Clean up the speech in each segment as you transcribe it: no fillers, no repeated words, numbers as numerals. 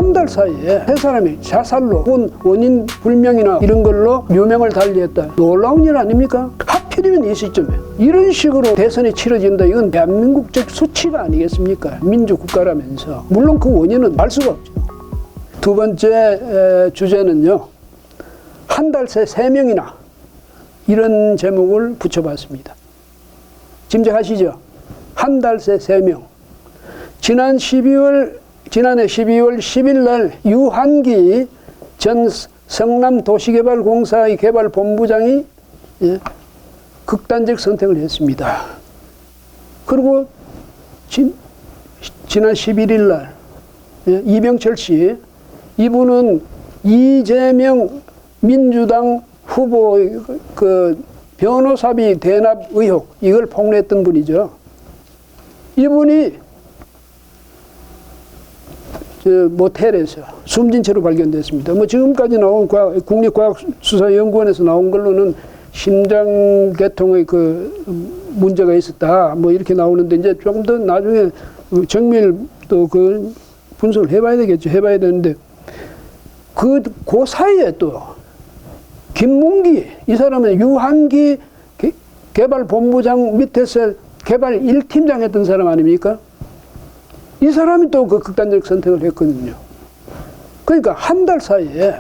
한 달 사이에 세 사람이 자살로 혹은 원인 불명이나 이런 걸로 유명을 달리했다. 놀라운 일 아닙니까? 하필이면 이 시점에 이런 식으로 대선이 치러진다. 이건 대한민국적 수치가 아니겠습니까? 민주국가라면서. 물론 그 원인은 알 수가 없죠. 두 번째 주제는요, 한 달 새 3명이나 이런 제목을 붙여봤습니다. 짐작하시죠? 한 달 새 3명. 지난해 12월 10일 날 유한기 전 성남도시개발공사의 개발본부장이 극단적 선택을 했습니다. 그리고 지난 11일 날 이병철 씨, 이분은 이재명 민주당 후보 그 변호사비 대납 의혹, 이걸 폭로했던 분이죠. 이분이 모텔에서 숨진 채로 발견됐습니다. 지금까지 나온 국립과학수사연구원에서 나온 걸로는 심장계통의 그 문제가 있었다. 이렇게 나오는데, 이제 조금 더 나중에 정밀 또 그 분석을 해봐야 되겠죠. 해봐야 되는데, 그 사이에 또 김문기, 이 사람은 유한기 개발본부장 밑에서 개발 1팀장 했던 사람 아닙니까? 이 사람이 또 그 극단적 선택을 했거든요. 그러니까 한 달 사이에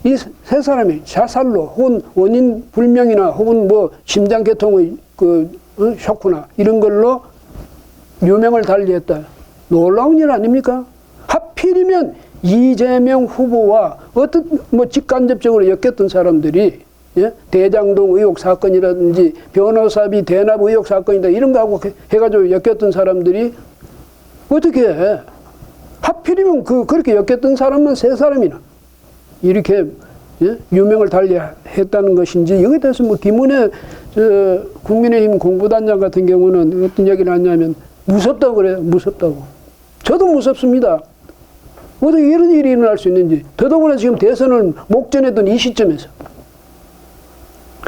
이 세 사람이 자살로 혹은 원인 불명이나 혹은 심장계통의 쇼크나 이런 걸로 유명을 달리했다. 놀라운 일 아닙니까? 하필이면 이재명 후보와 직간접적으로 엮였던 사람들이, 대장동 의혹 사건이라든지 변호사비 대납 의혹 사건이다 이런 거하고 해가지고 엮였던 사람들이 어떻게 해? 하필이면 그렇게 엮였던 사람만 3사람이나 이렇게 유명을 달리했다는 것인지, 여기에 대해서 김은혜 국민의힘 공보단장 같은 경우는 어떤 얘기를 하냐면 무섭다고 그래요. 무섭다고. 저도 무섭습니다. 어떻게 이런 일이 일어날 수 있는지. 더더구나 지금 대선을 목전했던 이 시점에서,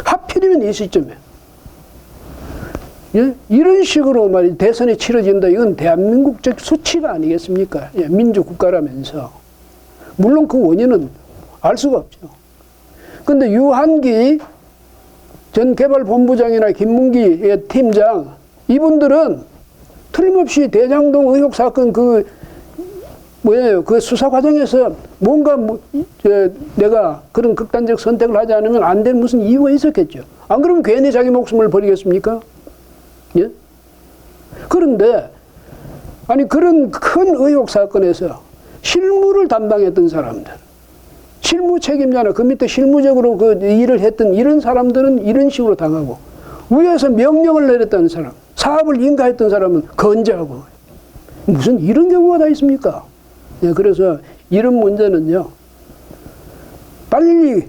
하필이면 이 시점에 이런 식으로 대선이 치러진다. 이건 대한민국적 수치가 아니겠습니까? 민주국가라면서. 물론 그 원인은 알 수가 없죠. 근데 유한기 전 개발본부장이나 김문기 팀장, 이분들은 틀림없이 대장동 의혹 사건 그 수사 과정에서 뭔가 내가 그런 극단적 선택을 하지 않으면 안 될 무슨 이유가 있었겠죠. 안 그러면 괜히 자기 목숨을 버리겠습니까? 예? 그런데 아니 그런 큰 의혹 사건에서 실무를 담당했던 사람들, 실무 책임자나 그 밑에 실무적으로 그 일을 했던 이런 사람들은 이런 식으로 당하고, 위에서 명령을 내렸다는 사람, 사업을 인가했던 사람은 건재하고, 무슨 이런 경우가 다 있습니까? 그래서 이런 문제는요, 빨리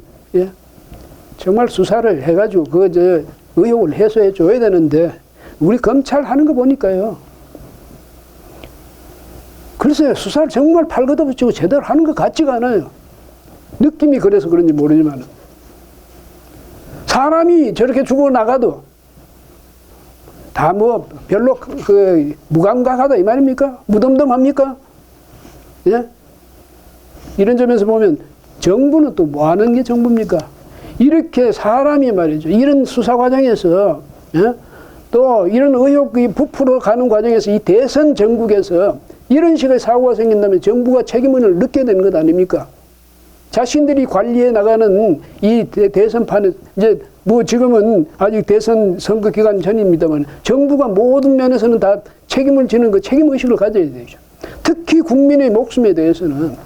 정말 수사를 해가지고 의혹을 해소해 줘야 되는데, 우리 검찰 하는 거 보니까요, 글쎄 수사를 정말 팔 걷어붙이고 제대로 하는 것 같지가 않아요. 느낌이 그래서 그런지 모르지만, 사람이 저렇게 죽어나가도 다 별로 무감각하다 이 말입니까? 무덤덤합니까? 예? 이런 점에서 보면 정부는 또 뭐 하는 게 정부입니까? 이렇게 사람이 말이죠, 이런 수사 과정에서, 또 이런 의혹이 부풀어 가는 과정에서 이 대선 전국에서 이런 식의 사고가 생긴다면 정부가 책임을 느껴야 되는 것 아닙니까? 자신들이 관리해 나가는 이 대선판에, 이제 지금은 아직 대선 선거 기간 전입니다만, 정부가 모든 면에서는 다 책임을 지는 그 책임의식을 가져야 되죠. 특히 국민의 목숨에 대해서는.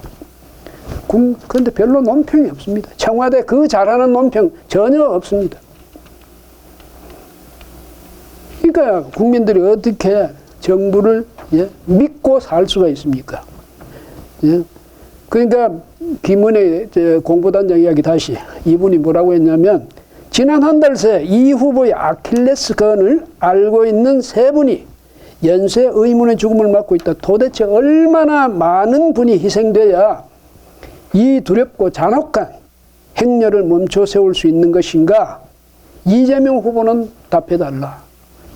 그런데 별로 논평이 없습니다. 청와대 그 잘하는 논평 전혀 없습니다. 그러니까 국민들이 어떻게 정부를 믿고 살 수가 있습니까? 그러니까 김은혜 공보단장 이야기 다시, 이분이 뭐라고 했냐면, 지난 한 달 새 이 후보의 아킬레스건을 알고 있는 3분이 연쇄 의문의 죽음을 맞고 있다. 도대체 얼마나 많은 분이 희생돼야 이 두렵고 잔혹한 행렬을 멈춰 세울 수 있는 것인가? 이재명 후보는 답해달라.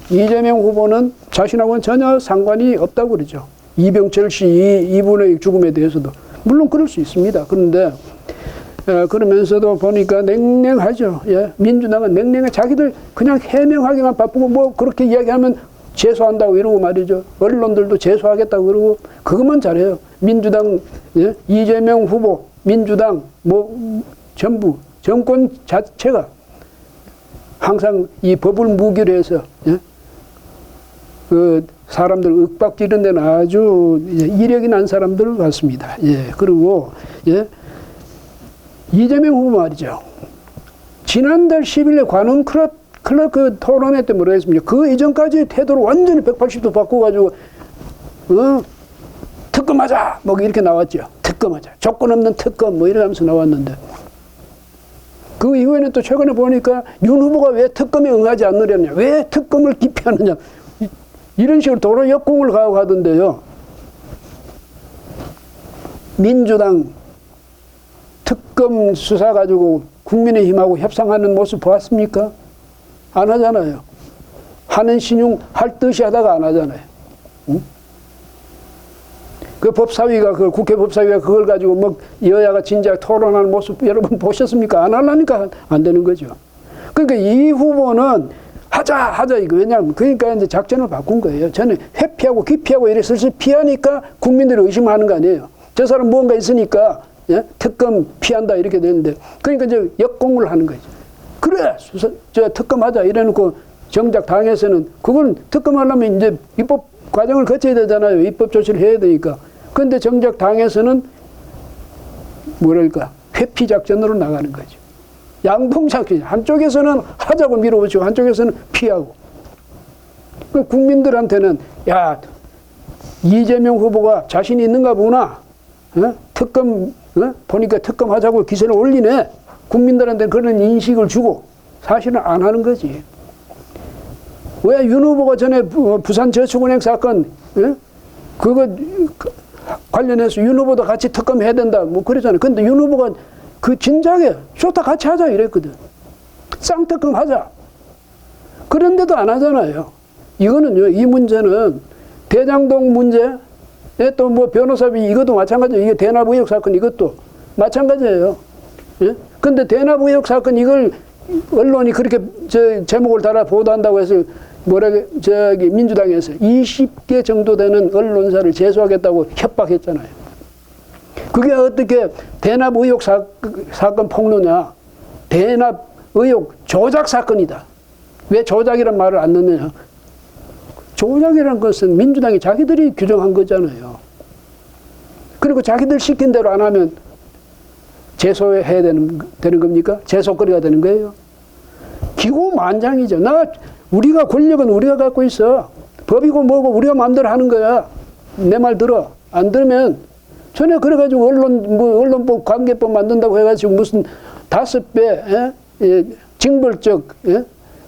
이재명 후보는 자신하고는 전혀 상관이 없다고 그러죠. 이병철 씨 이분의 죽음에 대해서도 물론 그럴 수 있습니다. 그런데 그러면서도 보니까 냉랭하죠. 예, 민주당은 냉랭해. 자기들 그냥 해명하기만 바쁘고 뭐 그렇게 이야기하면 재수한다고 이러고 말이죠. 언론들도 재수하겠다고 그러고 그것만 잘해요. 민주당, 예, 이재명 후보, 민주당 뭐 전부 정권 자체가 항상 이 법을 무기로 해서, 예, 그 사람들 윽박지른 데는 아주 이력이 난 사람들 같습니다. 예, 그리고 예, 이재명 후보 말이죠. 지난달 10일에 관훈 클럽 그 토론회 때 뭐라 했습니까? 그 이전까지 태도를 완전히 180도 바꿔가지고 특검하자 뭐 이렇게 나왔죠. 특검하자. 조건 없는 특검 뭐 이러면서 나왔는데 그 이후에는 또 최근에 보니까 윤 후보가 왜 특검에 응하지 않느냐, 왜 특검을 기피하느냐 이런 식으로 도로 역공을 가고 하던데요. 민주당 특검 수사 가지고 국민의힘하고 협상하는 모습 보았습니까? 안 하잖아요. 하는 신용 할 듯이 하다가 안 하잖아요. 응? 그 법사위가, 그 국회 법사위가 그걸 가지고 뭐 여야가 진작 토론하는 모습 여러분 보셨습니까? 안 하려니까 안 되는 거죠. 그러니까 이 후보는 하자 이거. 왜냐하면 그러니까 이제 작전을 바꾼 거예요. 저는 회피하고 기피하고 이래 슬슬 피하니까 국민들이 의심하는 거 아니에요. 저 사람 뭔가 있으니까, 예? 특검 피한다 이렇게 되는데 그러니까 이제 역공을 하는 거죠. 그래 저 특검하자 이래놓고 정작 당에서는 그건 특검하려면 이제 입법 과정을 거쳐야 되잖아요. 입법 조치를 해야 되니까. 그런데 정작 당에서는 뭐랄까 회피 작전으로 나가는 거죠. 양봉작전. 한쪽에서는 하자고 밀어붙이고 한쪽에서는 피하고. 그 국민들한테는 야 이재명 후보가 자신이 있는가 보구나. 특검 보니까 특검하자고 기세를 올리네. 국민들한테 그런 인식을 주고 사실은 안 하는 거지. 왜 윤 후보가 전에 부산저축은행 사건 그거 관련해서 윤 후보도 같이 특검해야 된다 뭐 그러잖아요. 근데 윤 후보가 그 진작에 좋다 같이 하자 이랬거든. 쌍특검 하자. 그런데도 안 하잖아요. 이거는요, 이 문제는 대장동 문제 또 뭐 변호사비 이것도 마찬가지예요. 이게 대납 의혹 사건 이것도 마찬가지예요. 예? 근데 대납 의혹 사건 이걸 언론이 그렇게 제목을 달아 보도한다고 해서 저기 민주당에서 20개 정도 되는 언론사를 제소하겠다고 협박했잖아요. 그게 어떻게 대납 의혹 사건 폭로냐? 대납 의혹 조작 사건이다. 왜 조작이란 말을 안 넣느냐? 조작이라는 것은 민주당이 자기들이 규정한 거잖아요. 그리고 자기들 시킨 대로 안 하면 제소해야 되는 겁니까? 제소거리가 되는 거예요. 기고만장이죠. 우리가 권력은 우리가 갖고 있어. 법이고 뭐고 우리가 마음대로 하는 거야. 내 말 들어. 안 들으면 전에 그래가지고 언론법 관계법 만든다고 해가지고 무슨 5배 징벌적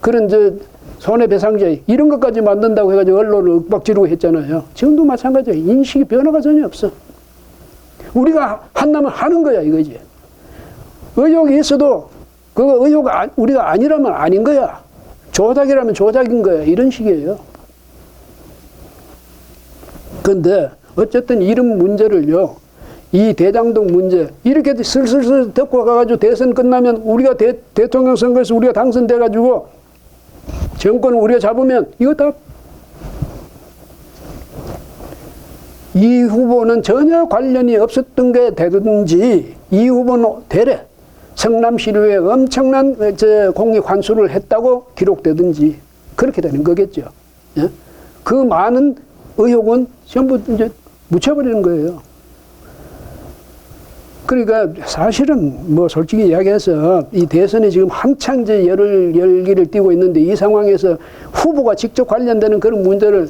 그런 손해배상제 이런 것까지 만든다고 해가지고 언론을 윽박지르고 했잖아요. 지금도 마찬가지예요. 인식이 변화가 전혀 없어. 우리가 한다면 하는 거야 이거지. 의혹이 있어도 그거 의혹 우리가 아니라면 아닌 거야. 조작이라면 조작인 거야. 이런 식이에요. 그런데 어쨌든 이런 문제를요. 이 대장동 문제 이렇게 슬슬슬 듣고 가가지고 대선 끝나면 우리가 대통령 선거에서 우리가 당선돼가지고 정권을 우리가 잡으면 이거 다 이 후보는 전혀 관련이 없었던 게 되든지 이 후보는 대래 성남시의회에 엄청난 공익 환수를 했다고 기록되든지 그렇게 되는 거겠죠. 예? 그 많은 의혹은 전부 이제 묻혀버리는 거예요. 그러니까 사실은 뭐 솔직히 이야기해서 이 대선이 지금 한창 이제 열기를 띠고 있는데 이 상황에서 후보가 직접 관련되는 그런 문제를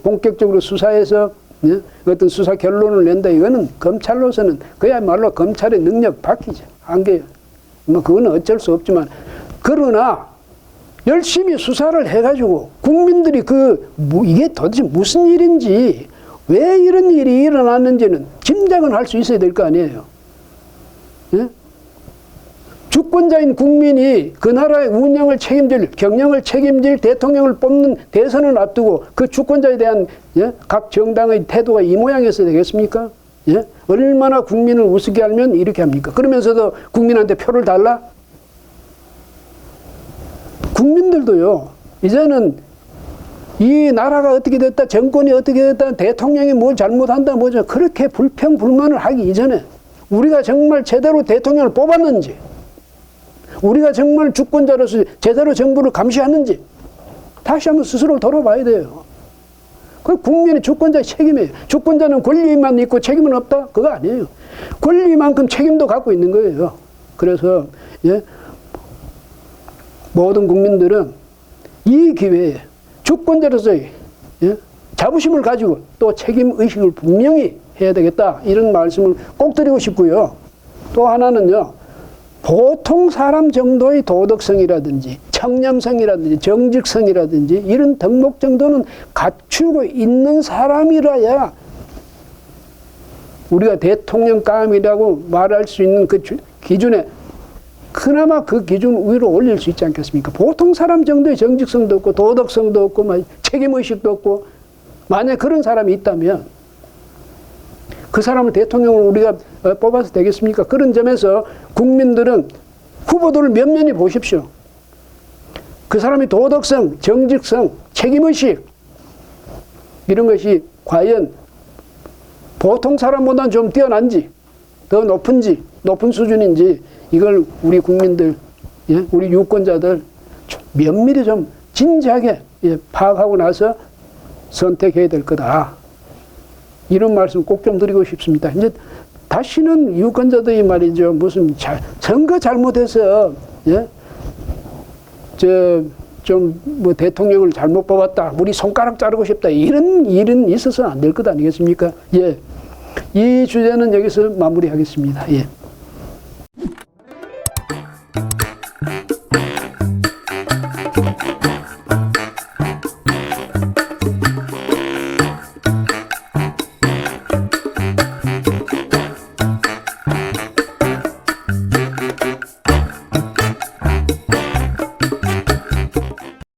본격적으로 수사해서 어떤 수사 결론을 낸다. 이거는 검찰로서는 그야말로 검찰의 능력 바뀌죠. 한계예요. 뭐 그거는 어쩔 수 없지만 그러나 열심히 수사를 해가지고 국민들이 이게 도대체 무슨 일인지 왜 이런 일이 일어났는지는 짐작은 할 수 있어야 될 거 아니에요. 예? 주권자인 국민이 그 나라의 운영을 책임질, 경영을 책임질 대통령을 뽑는 대선을 앞두고 그 주권자에 대한 각 정당의 태도가 이 모양이어야 되겠습니까? 예? 얼마나 국민을 우습게 알면 이렇게 합니까? 그러면서도 국민한테 표를 달라? 국민들도요, 이제는 이 나라가 어떻게 됐다, 정권이 어떻게 됐다, 대통령이 뭘 잘못한다, 뭐죠. 그렇게 불평불만을 하기 이전에 우리가 정말 제대로 대통령을 뽑았는지, 우리가 정말 주권자로서 제대로 정부를 감시하는지 다시 한번 스스로 돌아봐야 돼요. 그 국민의 주권자의 책임이에요. 주권자는 권리만 있고 책임은 없다? 그거 아니에요. 권리만큼 책임도 갖고 있는 거예요. 그래서 예, 모든 국민들은 이 기회에 주권자로서의 예, 자부심을 가지고 또 책임의식을 분명히 해야 되겠다. 이런 말씀을 꼭 드리고 싶고요. 또 하나는요. 보통 사람 정도의 도덕성이라든지 청렴성이라든지 정직성이라든지 이런 덕목 정도는 갖추고 있는 사람이라야 우리가 대통령감이라고 말할 수 있는 그 기준에 그나마 그 기준 위로 올릴 수 있지 않겠습니까? 보통 사람 정도의 정직성도 없고 도덕성도 없고 책임의식도 없고 만약 그런 사람이 있다면 그 사람을 대통령으로 우리가 뽑아서 되겠습니까? 그런 점에서 국민들은 후보들을 면면히 보십시오. 그 사람이 도덕성, 정직성, 책임의식 이런 것이 과연 보통 사람보다는 좀 뛰어난지 더 높은지 높은 수준인지 이걸 우리 국민들, 예? 우리 유권자들 면밀히 좀 진지하게 예, 파악하고 나서 선택해야 될 거다. 이런 말씀 꼭 좀 드리고 싶습니다. 이제 다시는 유권자들이 말이죠. 무슨 선거 잘못해서 예? 좀 뭐 대통령을 잘못 뽑았다. 우리 손가락 자르고 싶다. 이런 일은 있어서는 안 될 것 아니겠습니까? 예. 이 주제는 여기서 마무리하겠습니다. 예.